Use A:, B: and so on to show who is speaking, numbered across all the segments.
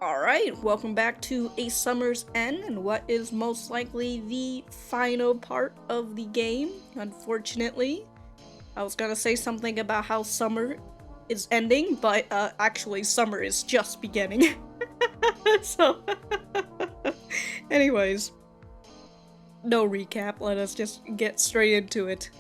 A: Alright, welcome back to A Summer's End and what is most likely the final part of the game, unfortunately. I was gonna say something about how summer is ending, but actually summer is just beginning. so, anyways, no recap, let us just get straight into it.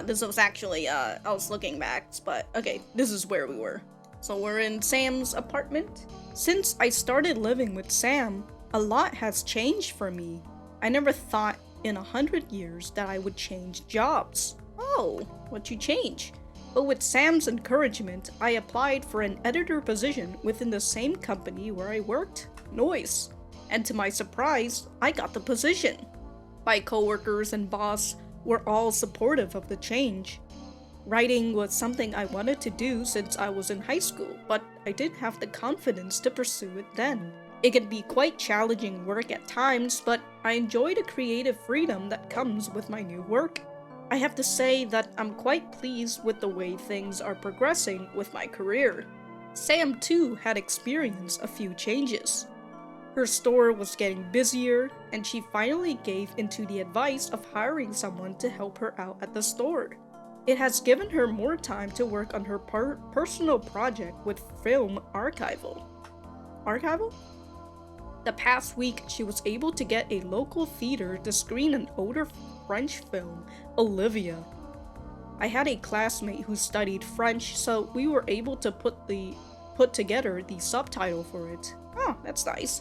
A: This was actually, I was looking back, but okay, this is where we were. So we're in Sam's apartment. Since I started living with Sam, a lot has changed for me. I never thought in 100 years that I would change jobs. Oh, what'd you change? But with Sam's encouragement, I applied for an editor position within the same company where I worked, Noise. And to my surprise, I got the position. My coworkers and boss were all supportive of the change. Writing was something I wanted to do since I was in high school, but I didn't have the confidence to pursue it then. It can be quite challenging work at times, but I enjoy the creative freedom that comes with my new work. I have to say that I'm quite pleased with the way things are progressing with my career. Sam too had experienced a few changes. Her store was getting busier, and she finally gave into the advice of hiring someone to help her out at the store. It has given her more time to work on her personal project with film archival. Archival? The past week, she was able to get a local theater to screen an older French film, Olivia. I had a classmate who studied French, so we were able to put together the subtitle for it. Oh, that's nice.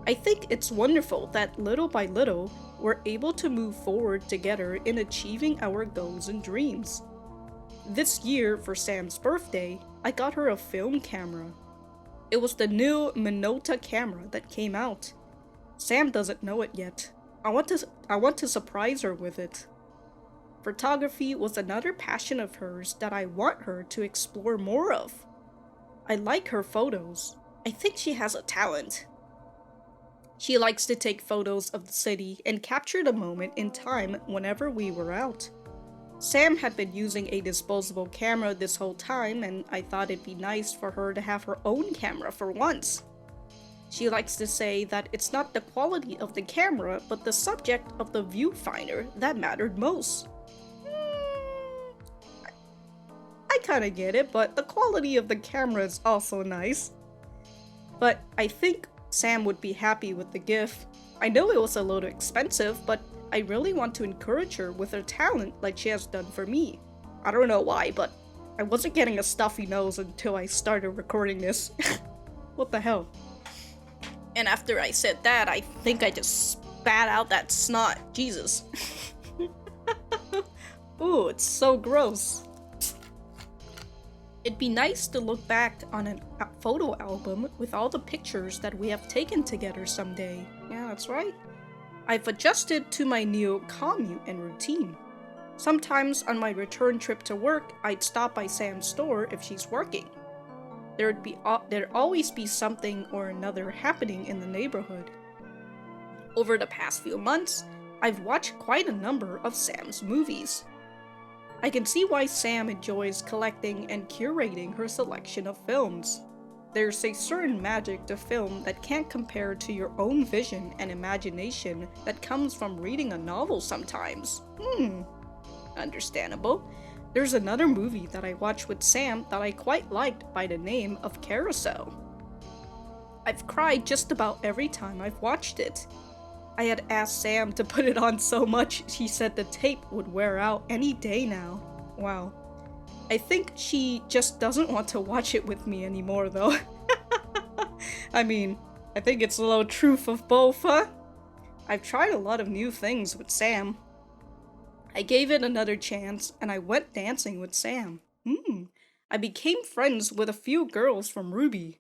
A: I think it's wonderful that little by little, we're able to move forward together in achieving our goals and dreams. This year, for Sam's birthday, I got her a film camera. It was the new Minolta camera that came out. Sam doesn't know it yet. I want to surprise her with it. Photography was another passion of hers that I want her to explore more of. I like her photos. I think she has a talent. She likes to take photos of the city and capture the moment in time whenever we were out. Sam had been using a disposable camera this whole time, and I thought it'd be nice for her to have her own camera for once. She likes to say that it's not the quality of the camera, but the subject of the viewfinder that mattered most. I kinda get it, but the quality of the camera is also nice. But I think Sam would be happy with the gift. I know it was a little expensive, but I really want to encourage her with her talent like she has done for me. I don't know why, but I wasn't getting a stuffy nose until I started recording this. What the hell? And after I said that, I think I just spat out that snot. Jesus. Ooh, it's so gross. It'd be nice to look back on a photo album with all the pictures that we have taken together someday. Yeah, that's right. I've adjusted to my new commute and routine. Sometimes on my return trip to work, I'd stop by Sam's store if she's working. There'd always be something or another happening in the neighborhood. Over the past few months, I've watched quite a number of Sam's movies. I can see why Sam enjoys collecting and curating her selection of films. There's a certain magic to film that can't compare to your own vision and imagination that comes from reading a novel sometimes. Understandable. There's another movie that I watched with Sam that I quite liked by the name of Carousel. I've cried just about every time I've watched it. I had asked Sam to put it on so much she said the tape would wear out any day now. Wow. I think she just doesn't want to watch it with me anymore though. I mean, I think it's a little truth of both, huh? I've tried a lot of new things with Sam. I gave it another chance and I went dancing with Sam. I became friends with a few girls from Ruby.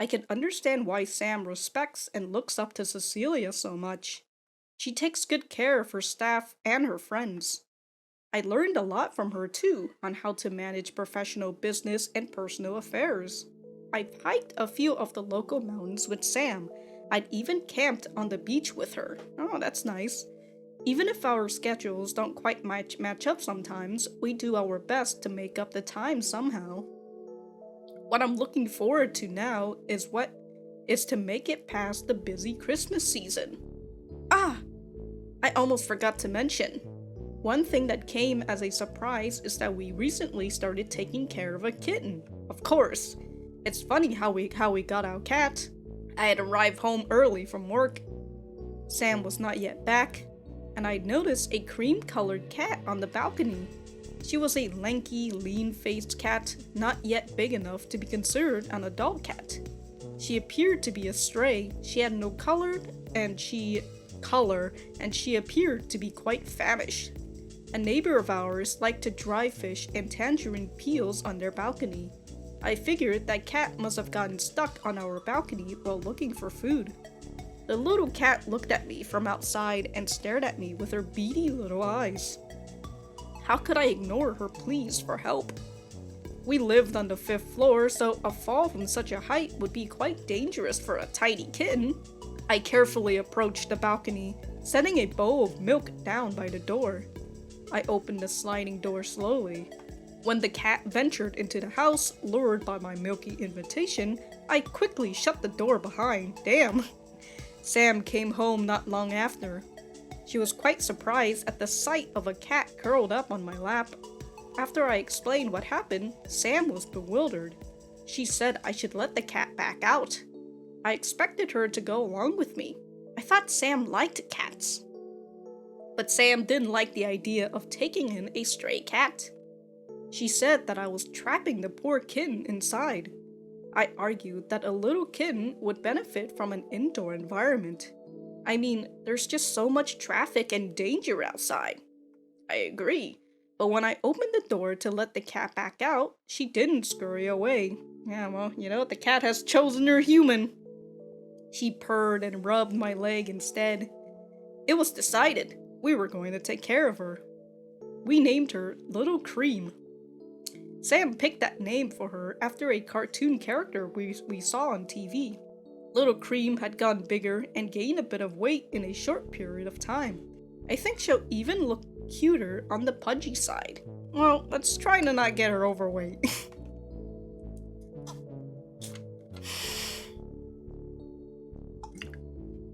A: I can understand why Sam respects and looks up to Cecilia so much. She takes good care of her staff and her friends. I learned a lot from her too on how to manage professional business and personal affairs. I've hiked a few of the local mountains with Sam. I'd even camped on the beach with her. Oh, that's nice. Even if our schedules don't quite match up sometimes, we do our best to make up the time somehow. What I'm looking forward to now is is to make it past the busy Christmas season. Ah, I almost forgot to mention. One thing that came as a surprise is that we recently started taking care of a kitten. Of course. It's funny how we got our cat. I had arrived home early from work. Sam was not yet back, and I'd noticed a cream-colored cat on the balcony. She was a lanky, lean-faced cat, not yet big enough to be considered an adult cat. She appeared to be a stray. She had no color, and she appeared to be quite famished. A neighbor of ours liked to dry fish and tangerine peels on their balcony. I figured that cat must have gotten stuck on our balcony while looking for food. The little cat looked at me from outside and stared at me with her beady little eyes. How could I ignore her pleas for help? We lived on the 5th floor, so a fall from such a height would be quite dangerous for a tiny kitten. I carefully approached the balcony, setting a bowl of milk down by the door. I opened the sliding door slowly. When the cat ventured into the house, lured by my milky invitation, I quickly shut the door behind. Damn! Sam came home not long after. She was quite surprised at the sight of a cat curled up on my lap. After I explained what happened, Sam was bewildered. She said I should let the cat back out. I expected her to go along with me. I thought Sam liked cats. But Sam didn't like the idea of taking in a stray cat. She said that I was trapping the poor kitten inside. I argued that a little kitten would benefit from an indoor environment. I mean, there's just so much traffic and danger outside. I agree, but when I opened the door to let the cat back out, she didn't scurry away. Yeah, well, the cat has chosen her human. She purred and rubbed my leg instead. It was decided. We were going to take care of her. We named her Little Cream. Sam picked that name for her after a cartoon character we saw on TV. Little Cream had gotten bigger and gained a bit of weight in a short period of time. I think she'll even look cuter on the pudgy side. Well, let's try to not get her overweight.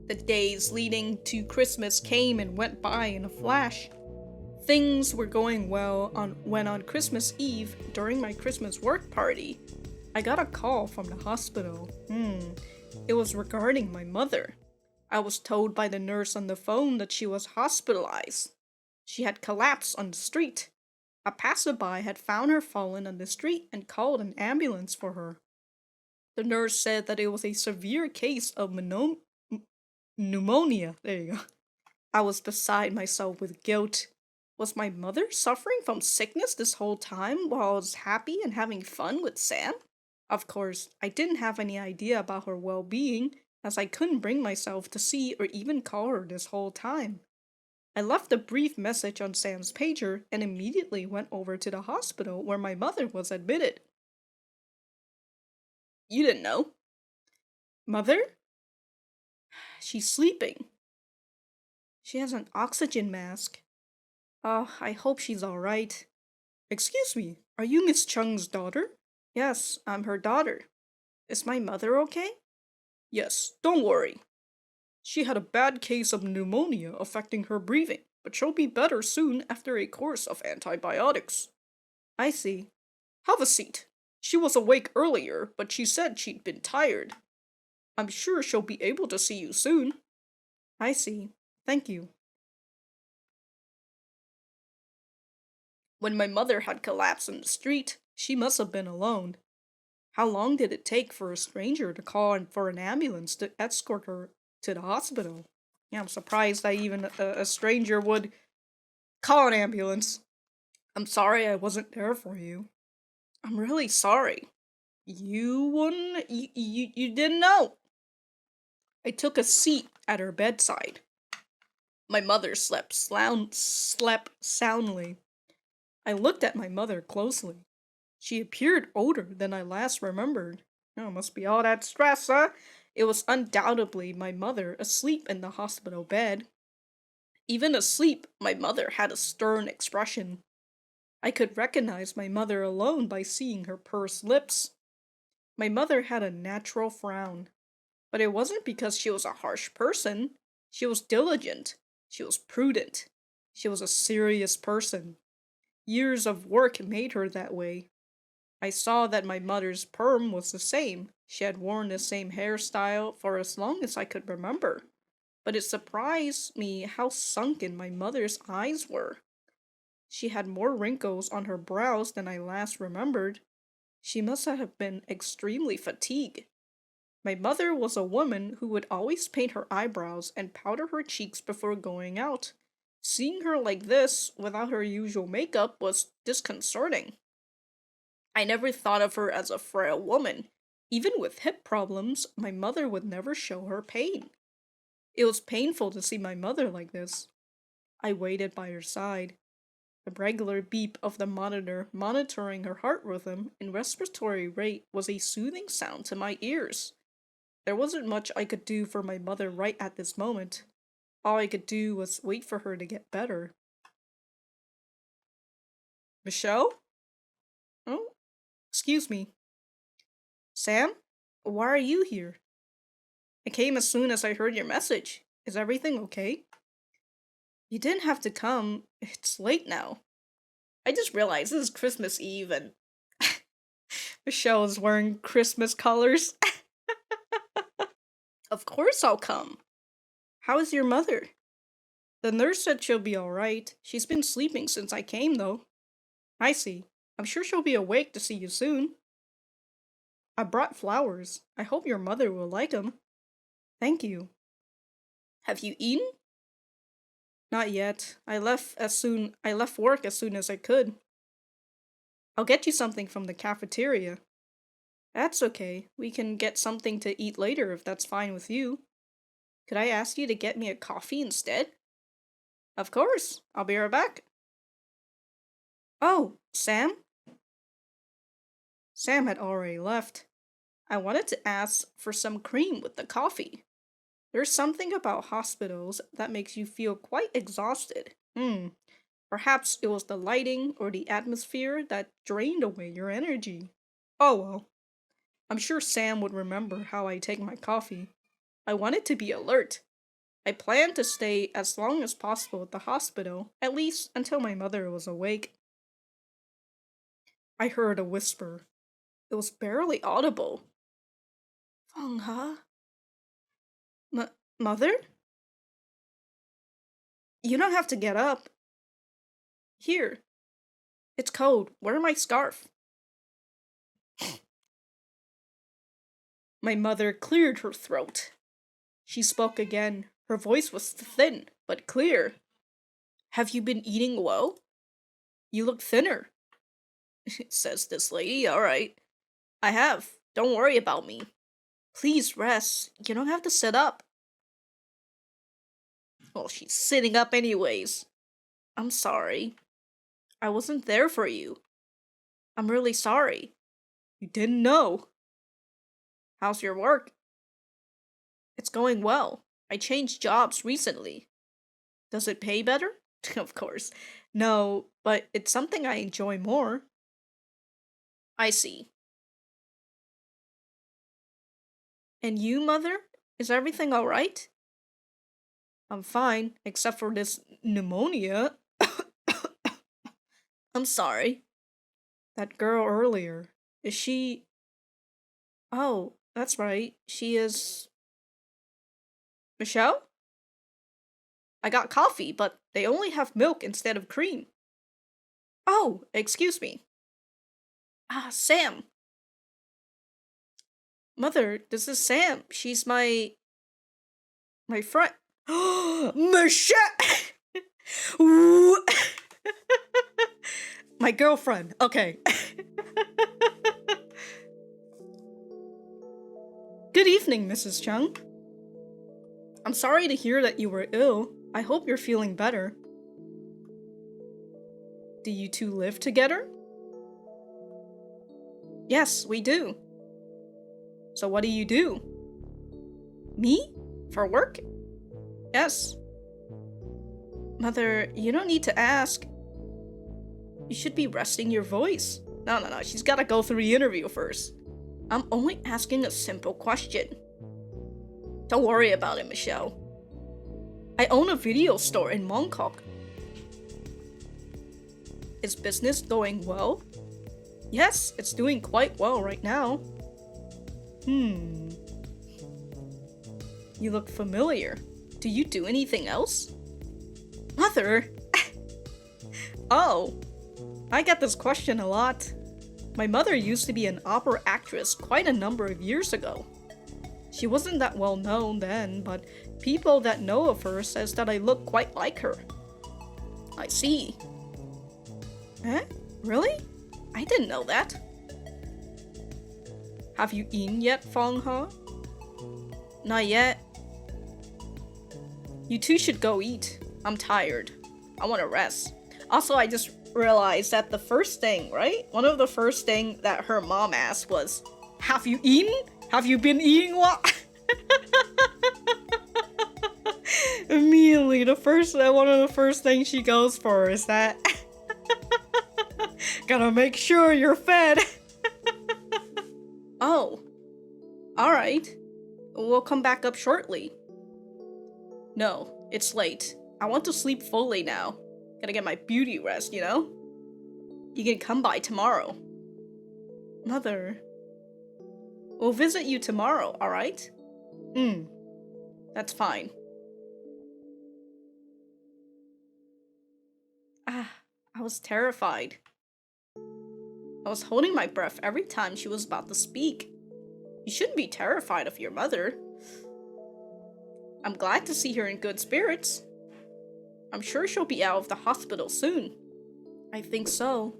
A: The days leading to Christmas came and went by in a flash. Things were going well when on Christmas Eve, during my Christmas work party, I got a call from the hospital. It was regarding my mother. I was told by the nurse on the phone that she was hospitalized. She had collapsed on the street. A passerby had found her fallen on the street and called an ambulance for her. The nurse said that it was a severe case of pneumonia. There you go. I was beside myself with guilt. Was my mother suffering from sickness this whole time while I was happy and having fun with Sam? Of course, I didn't have any idea about her well-being, as I couldn't bring myself to see or even call her this whole time. I left a brief message on Sam's pager and immediately went over to the hospital where my mother was admitted. You didn't know? Mother? She's sleeping. She has an oxygen mask. Oh, I hope she's alright. Excuse me, are you Miss Chung's daughter? Yes, I'm her daughter. Is my mother okay? Yes, don't worry. She had a bad case of pneumonia affecting her breathing, but she'll be better soon after a course of antibiotics. I see. Have a seat. She was awake earlier, but she said she'd been tired. I'm sure she'll be able to see you soon. I see. Thank you. When my mother had collapsed in the street, she must have been alone. How long did it take for a stranger to call for an ambulance to escort her to the hospital? Yeah, I'm surprised that even a stranger would call an ambulance. I'm sorry I wasn't there for you. I'm really sorry. You wouldn't... You didn't know. I took a seat at her bedside. My mother slept soundly. I looked at my mother closely. She appeared older than I last remembered. Oh, must be all that stress, huh? It was undoubtedly my mother asleep in the hospital bed. Even asleep, my mother had a stern expression. I could recognize my mother alone by seeing her pursed lips. My mother had a natural frown. But it wasn't because she was a harsh person. She was diligent. She was prudent. She was a serious person. Years of work made her that way. I saw that my mother's perm was the same. She had worn the same hairstyle for as long as I could remember. But it surprised me how sunken my mother's eyes were. She had more wrinkles on her brows than I last remembered. She must have been extremely fatigued. My mother was a woman who would always paint her eyebrows and powder her cheeks before going out. Seeing her like this, without her usual makeup, was disconcerting. I never thought of her as a frail woman. Even with hip problems, my mother would never show her pain. It was painful to see my mother like this. I waited by her side. The regular beep of the monitor monitoring her heart rhythm and respiratory rate was a soothing sound to my ears. There wasn't much I could do for my mother right at this moment. All I could do was wait for her to get better. Michelle? Oh, excuse me. Sam? Why are you here? I came as soon as I heard your message. Is everything okay? You didn't have to come. It's late now. I just realized this is Christmas Eve and Michelle is wearing Christmas colors. Of course I'll come. How is your mother? The nurse said she'll be alright. She's been sleeping since I came, though. I see. I'm sure she'll be awake to see you soon. I brought flowers. I hope your mother will like them. Thank you. Have you eaten? Not yet. I left work as soon as I could. I'll get you something from the cafeteria. That's okay. We can get something to eat later if that's fine with you. Could I ask you to get me a coffee instead? Of course. I'll be right back. Oh, Sam? Sam had already left. I wanted to ask for some cream with the coffee. There's something about hospitals that makes you feel quite exhausted. Perhaps it was the lighting or the atmosphere that drained away your energy. Oh well. I'm sure Sam would remember how I take my coffee. I wanted to be alert. I planned to stay as long as possible at the hospital, at least until my mother was awake. I heard a whisper. It was barely audible. Feng Ha? Mother? You don't have to get up. Here. It's cold. Wear my scarf. My mother cleared her throat. She spoke again. Her voice was thin, but clear. Have you been eating well? You look thinner. Says this lady. All right. I have. Don't worry about me. Please rest. You don't have to sit up. Well, she's sitting up anyways. I'm sorry. I wasn't there for you. I'm really sorry. You didn't know. How's your work? It's going well. I changed jobs recently. Does it pay better? Of course. No, but it's something I enjoy more. I see. And you, Mother? Is everything alright? I'm fine, except for this pneumonia. I'm sorry. That girl earlier. Is she... Oh, that's right. She is... Michelle? I got coffee, but they only have milk instead of cream. Oh, excuse me. Sam. Mother, this is Sam. She's my friend. Michelle! My girlfriend. Okay. Good evening, Mrs. Chung. I'm sorry to hear that you were ill. I hope you're feeling better. Do you two live together? Yes, we do. So what do you do? Me? For work? Yes. Mother, you don't need to ask. You should be resting your voice. No, she's gotta go through the interview first. I'm only asking a simple question. Don't worry about it, Michelle. I own a video store in Mongkok. Is business going well? Yes, it's doing quite well right now. You look familiar. Do you do anything else? Mother? Oh, I get this question a lot. My mother used to be an opera actress quite a number of years ago. She wasn't that well known then, but people that know of her says that I look quite like her. I see. Eh? Really? I didn't know that. Have you eaten yet, Fong He? Not yet. You two should go eat. I'm tired. I want to rest. Also, I just realized that the first thing, right? One of the first thing that her mom asked was, have you eaten? Have you been eating what? Immediately, one of the first things she goes for is that gotta make sure you're fed. Oh. Alright. We'll come back up shortly. No, it's late. I want to sleep fully now. Gotta get my beauty rest, you know? You can come by tomorrow. Mother. We'll visit you tomorrow, alright? That's fine. I was terrified. I was holding my breath every time she was about to speak. You shouldn't be terrified of your mother. I'm glad to see her in good spirits. I'm sure she'll be out of the hospital soon. I think so.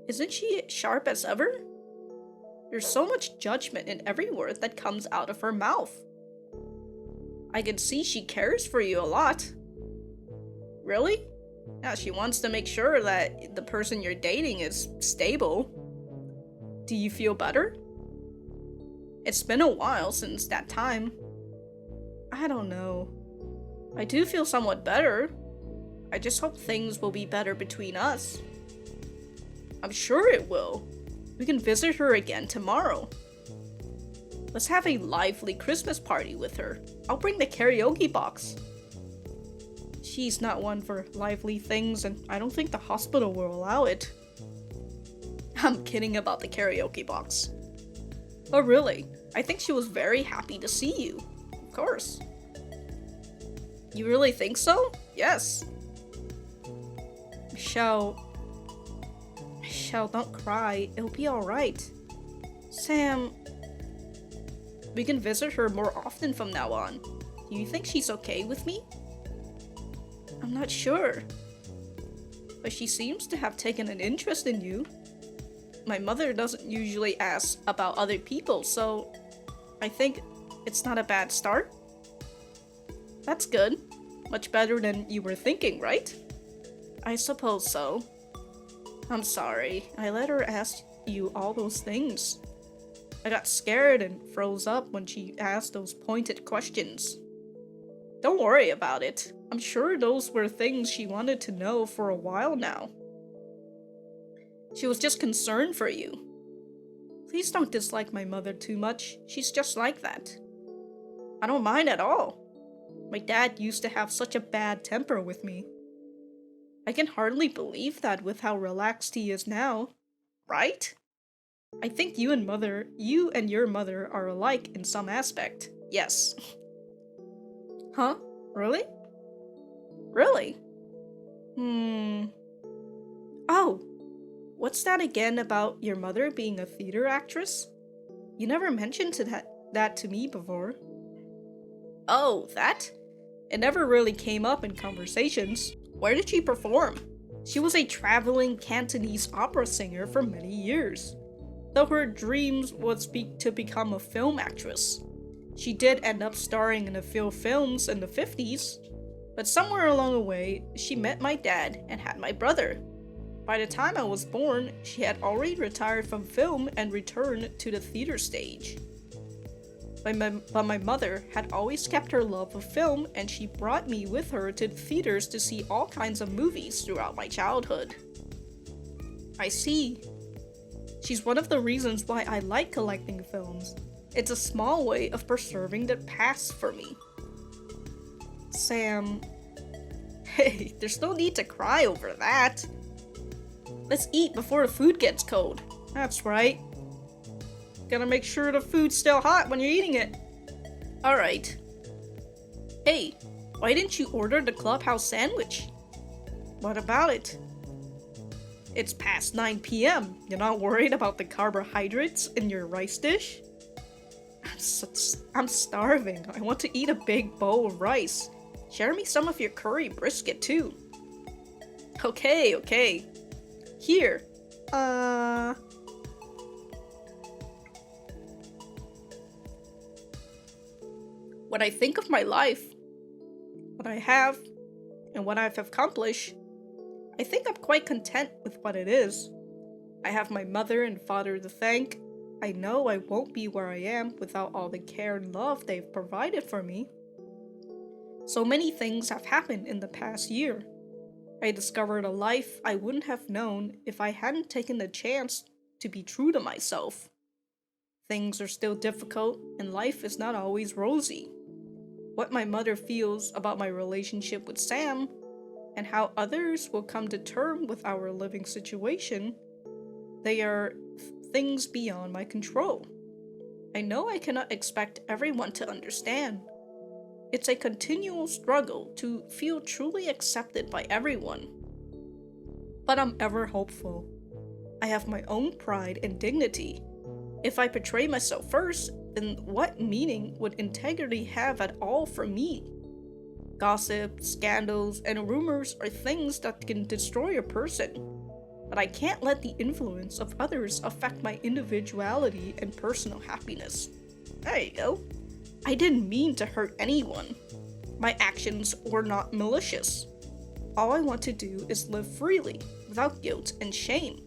A: Isn't she sharp as ever? There's so much judgment in every word that comes out of her mouth. I can see she cares for you a lot. Really? Yeah, she wants to make sure that the person you're dating is stable. Do you feel better? It's been a while since that time. I don't know. I do feel somewhat better. I just hope things will be better between us. I'm sure it will. We can visit her again tomorrow. Let's have a lively Christmas party with her. I'll bring the karaoke box. She's not one for lively things, and I don't think the hospital will allow it. I'm kidding about the karaoke box. Oh really? I think she was very happy to see you. Of course. You really think so? Yes. Michelle, don't cry. It'll be alright. Sam, we can visit her more often from now on. Do you think she's okay with me? I'm not sure. But she seems to have taken an interest in you. My mother doesn't usually ask about other people, so I think it's not a bad start. That's good. Much better than you were thinking, right? I suppose so. I'm sorry. I let her ask you all those things. I got scared and froze up when she asked those pointed questions. Don't worry about it. I'm sure those were things she wanted to know for a while now. She was just concerned for you. Please don't dislike my mother too much. She's just like that. I don't mind at all. My dad used to have such a bad temper with me. I can hardly believe that with how relaxed he is now, right? I think you and your mother are alike in some aspect. Yes. Huh? Really? Really? Oh, what's that again about your mother being a theater actress? You never mentioned that to me before. Oh, that? It never really came up in conversations. Where did she perform? She was a traveling Cantonese opera singer for many years, though her dreams was to become a film actress. She did end up starring in a few films in the 50s, but somewhere along the way, she met my dad and had my brother. By the time I was born, she had already retired from film and returned to the theater stage. But my mother had always kept her love of film, and she brought me with her to the theaters to see all kinds of movies throughout my childhood. I see. She's one of the reasons why I like collecting films. It's a small way of preserving the past for me. Sam, hey, there's no need to cry over that. Let's eat before the food gets cold. That's right. Gotta make sure the food's still hot when you're eating it. Alright. Hey, why didn't you order the clubhouse sandwich? What about it? It's past 9 p.m. You're not worried about the carbohydrates in your rice dish? I'm starving. I want to eat a big bowl of rice. Share me some of your curry brisket too. Okay. Here. When I think of my life, what I have, and what I've accomplished, I think I'm quite content with what it is. I have my mother and father to thank. I know I won't be where I am without all the care and love they've provided for me. So many things have happened in the past year. I discovered a life I wouldn't have known if I hadn't taken the chance to be true to myself. Things are still difficult, and life is not always rosy. What my mother feels about my relationship with Sam, and how others will come to terms with our living situation, they are things beyond my control. I know I cannot expect everyone to understand. It's a continual struggle to feel truly accepted by everyone. But I'm ever hopeful. I have my own pride and dignity. If I portray myself first, then what meaning would integrity have at all for me? Gossip, scandals, and rumors are things that can destroy a person. But I can't let the influence of others affect my individuality and personal happiness. There you go. I didn't mean to hurt anyone. My actions were not malicious. All I want to do is live freely, without guilt and shame.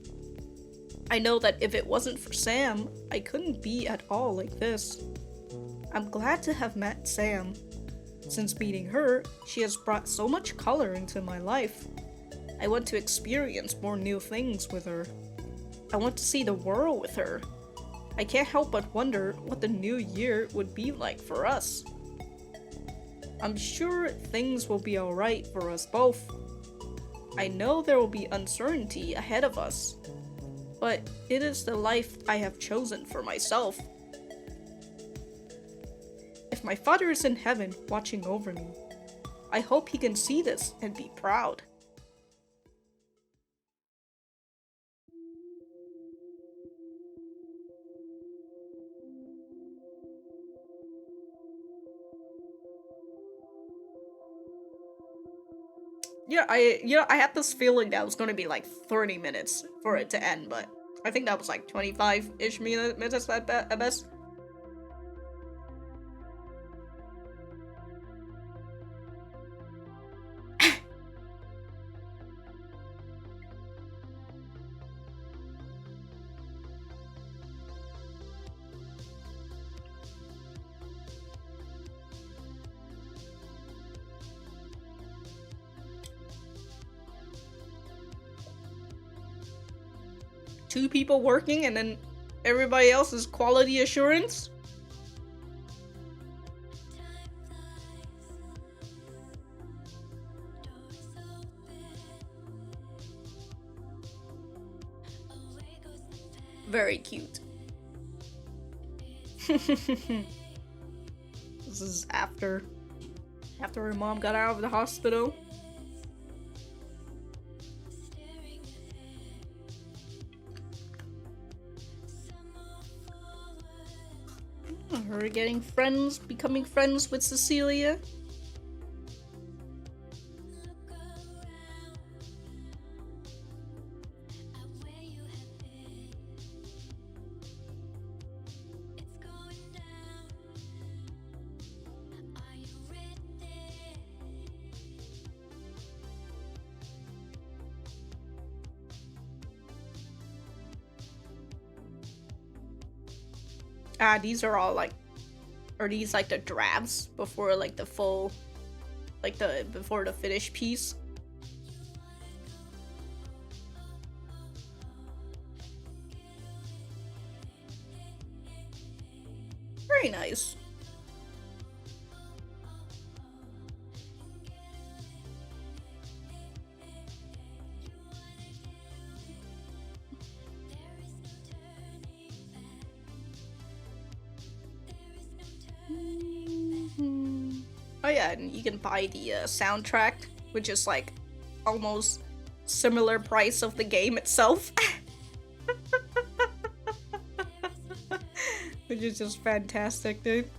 A: I know that if it wasn't for Sam, I couldn't be at all like this. I'm glad to have met Sam. Since meeting her, she has brought so much color into my life. I want to experience more new things with her. I want to see the world with her. I can't help but wonder what the new year would be like for us. I'm sure things will be alright for us both. I know there will be uncertainty ahead of us, but it is the life I have chosen for myself. If my father is in heaven watching over me, I hope he can see this and be proud. I had this feeling that it was gonna be like 30 minutes for it to end, but I think that was like 25-ish minutes at best. Two people working and then everybody else is quality assurance? Very cute. This is after her mom got out of the hospital. Her becoming friends with Cecilia. These are all like, are these like the drafts before like the full, like before the finished piece? Very nice. Oh yeah, and you can buy the soundtrack, which is like almost similar price of the game itself. Which is just fantastic, dude.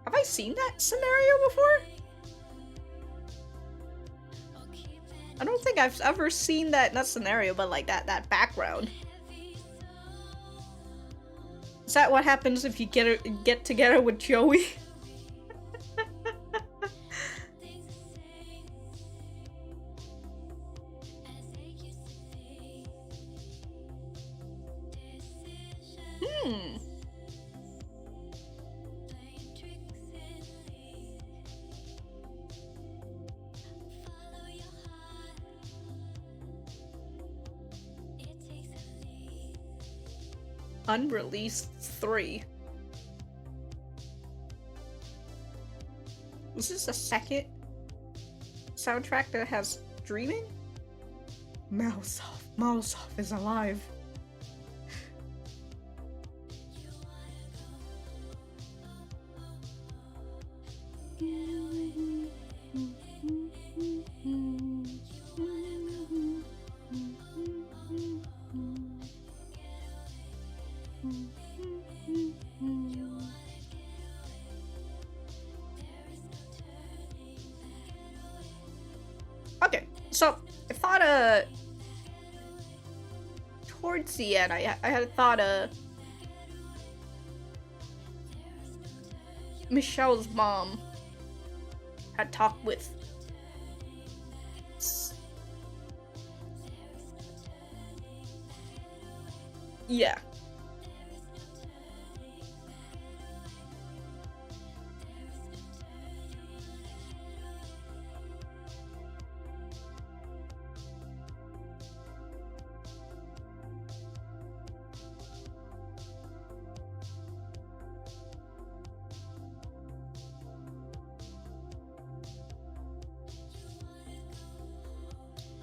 A: Have I seen that scenario before? I don't think I've ever seen that, not scenario, but like that background. Is that what happens if you get together with Joey? Unreleased 3. Was this the second soundtrack that has dreaming? Mouse off is alive. Okay, so I thought towards the end I had thought Michelle's mom had talked with yeah.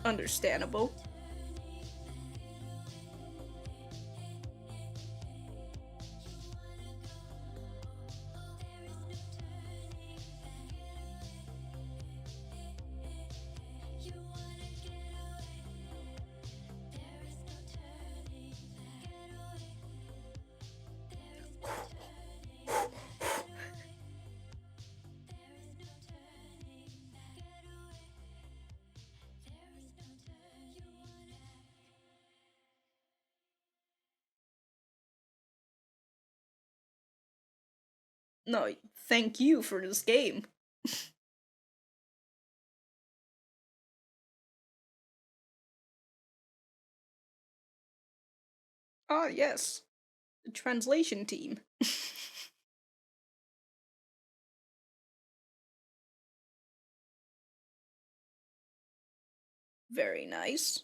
A: Understandable. No, thank you for this game. Ah, yes. The translation team. Very nice.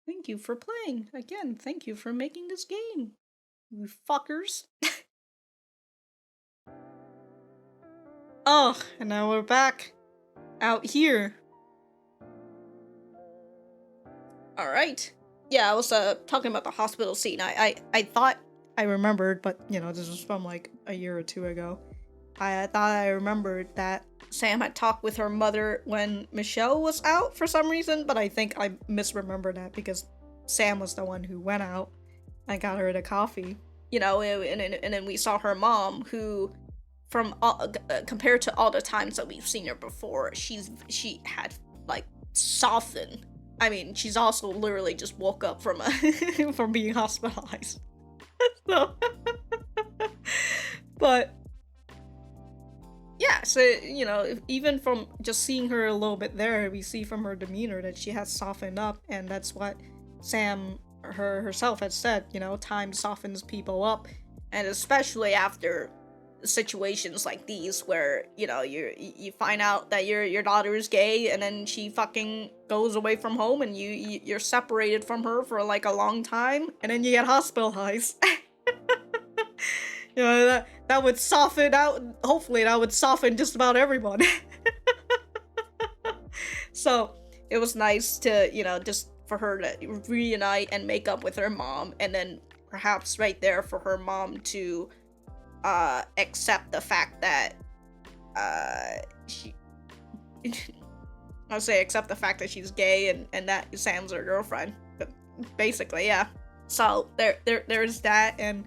A: Thank you for playing. Again, thank you for making this game. You fuckers. Oh, and now we're back. Out here. Alright. Yeah, I was talking about the hospital scene. I thought I remembered, but you know, this was from like a year or two ago. I thought I remembered that Sam had talked with her mother when Michelle was out for some reason, but I think I misremembered that because Sam was the one who went out and got her the coffee. You know, and then we saw her mom, who from all, compared to all the times that we've seen her before, she had like softened. I mean, she's also literally just woke up from from being hospitalized. So, but yeah, so even from just seeing her a little bit there, we see from her demeanor that she has softened up, and that's what Sam herself has said. Time softens people up, and especially after situations like these where you find out that your daughter is gay, and then she fucking goes away from home, and you're separated from her for like a long time, and then you get hospitalized. That would soften out. Hopefully that would soften just about everyone. So it was nice to just for her to reunite and make up with her mom, and then perhaps right there for her mom to accept the fact that she I'll say accept the fact that she's gay, and that Sam's her girlfriend. But basically, yeah. So there's that, and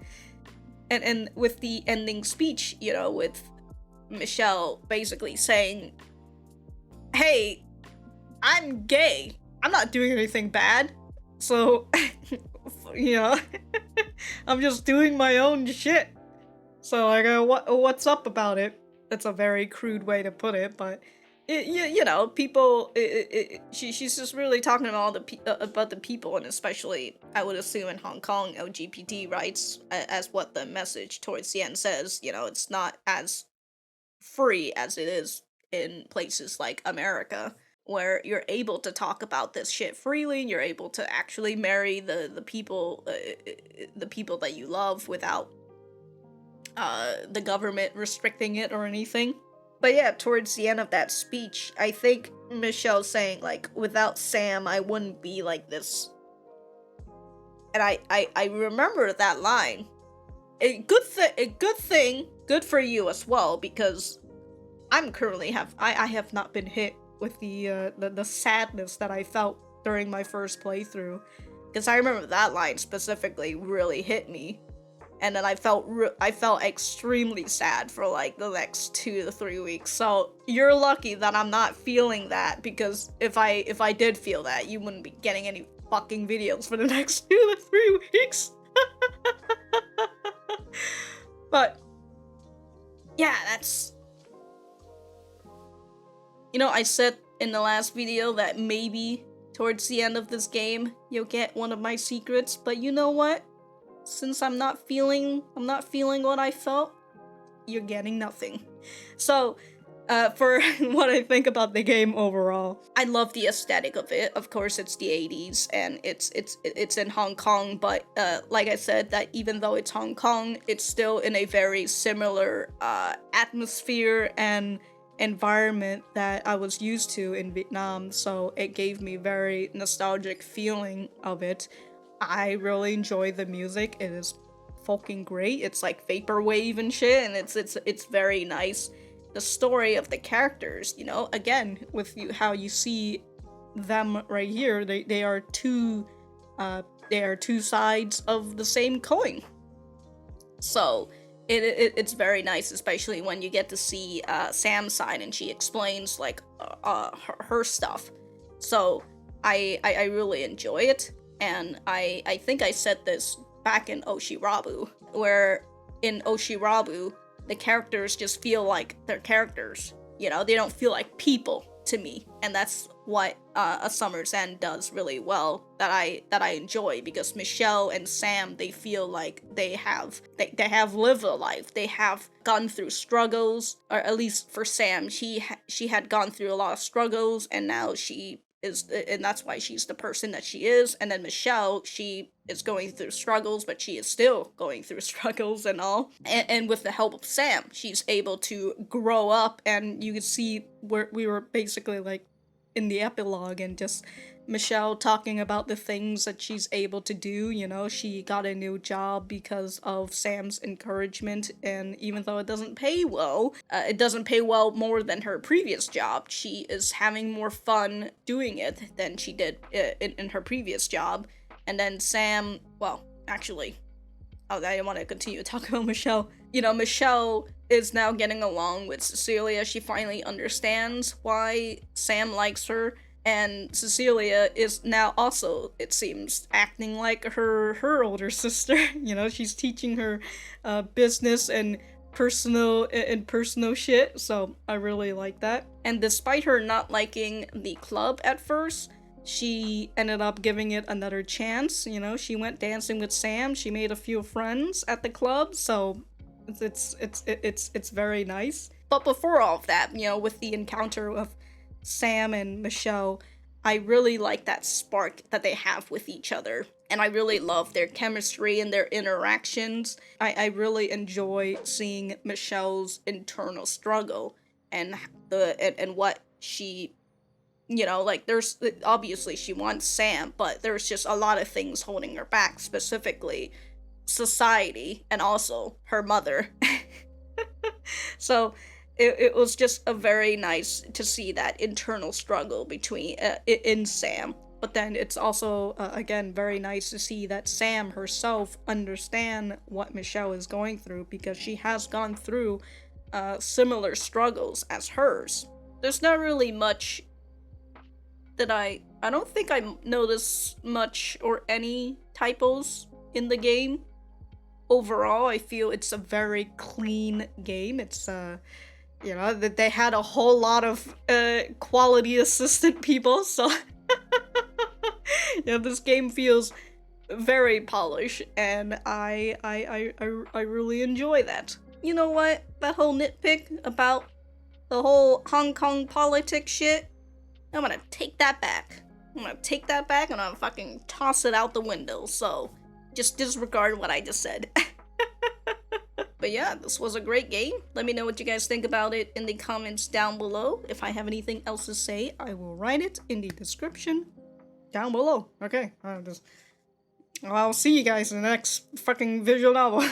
A: with the ending speech, with Michelle basically saying, "Hey, I'm gay. I'm not doing anything bad. So, I'm just doing my own shit. So I go, what's up about it?" That's a very crude way to put it, but people. She's just really talking about about the people, and especially, I would assume, in Hong Kong, LGBT rights, as what the message towards the end says. It's not as free as it is in places like America, where you're able to talk about this shit freely, and you're able to actually marry the people that you love without the government restricting it or anything. But yeah, towards the end of that speech, I think Michelle saying, like, without Sam, I wouldn't be like this. And I remember that line. A good thing, good for you as well, because I'm currently I have not been hit with the sadness that I felt during my first playthrough. Because I remember that line specifically really hit me. And then I felt extremely sad for like the next 2 to 3 weeks. So you're lucky that I'm not feeling that, because if I did feel that, you wouldn't be getting any fucking videos for the next 2 to 3 weeks. But yeah, that's, I said in the last video that maybe towards the end of this game you'll get one of my secrets, but you know what? Since I'm not feeling what I felt, you're getting nothing. So, for what I think about the game overall, I love the aesthetic of it. Of course, it's the 80s, and it's in Hong Kong, but like I said, that even though it's Hong Kong, it's still in a very similar atmosphere and environment that I was used to in Vietnam, so it gave me very nostalgic feeling of it. I really enjoy the music. It is fucking great. It's like vaporwave and shit, and it's very nice. The story of the characters, again, with how you see them right here, they are two sides of the same coin. So it's very nice, especially when you get to see Sam's side, and she explains like her stuff. So I really enjoy it. And I think I said this back in Oshirabu, where in Oshirabu, the characters just feel like they're characters. They don't feel like people to me. And that's what A Summer's End does really well, that I enjoy, because Michelle and Sam, they feel like they have lived a life. They have gone through struggles, or at least for Sam, she had gone through a lot of struggles, and now and that's why she's the person that she is. And then Michelle, she is going through struggles, but she is still going through struggles and all. And with the help of Sam, she's able to grow up, and you can see where we were basically like in the epilogue, and just Michelle talking about the things that she's able to do. She got a new job because of Sam's encouragement, and even though it doesn't pay well, more than her previous job. She is having more fun doing it than she did in her previous job. And then Sam, well, actually, I want to continue talking about Michelle. Michelle is now getting along with Cecilia. She finally understands why Sam likes her, and Cecilia is now also, it seems, acting like her older sister. You know, she's teaching her business and personal shit. So I really like that. And despite her not liking the club at first, she ended up giving it another chance. You know, she went dancing with Sam. She made a few friends at the club. So it's very nice. But before all of that, you know, with the encounter of Sam and Michelle, I really like that spark that they have with each other. And I really love their chemistry and their interactions. I really enjoy seeing Michelle's internal struggle and and what she, you know, like, there's obviously she wants Sam, but there's just a lot of things holding her back, specifically society and also her mother. So it was just a very nice to see that internal struggle between in Sam. But then it's also again very nice to see that Sam herself understand what Michelle is going through, because she has gone through similar struggles as hers. There's not really much that I don't think I noticed much or any typos in the game. Overall, I feel it's a very clean game. It's you know, that they had a whole lot of quality assistant people, so yeah, this game feels very polished, and I really enjoy that. You know what? That whole nitpick about the whole Hong Kong politics shit, I'm gonna take that back. I'm gonna take that back and I'm gonna fucking toss it out the window, so just disregard what I just said. But yeah, this was a great game. Let me know what you guys think about it in the comments down below. If I have anything else to say, I will write it in the description down below. Okay, I'll see you guys in the next fucking visual novel.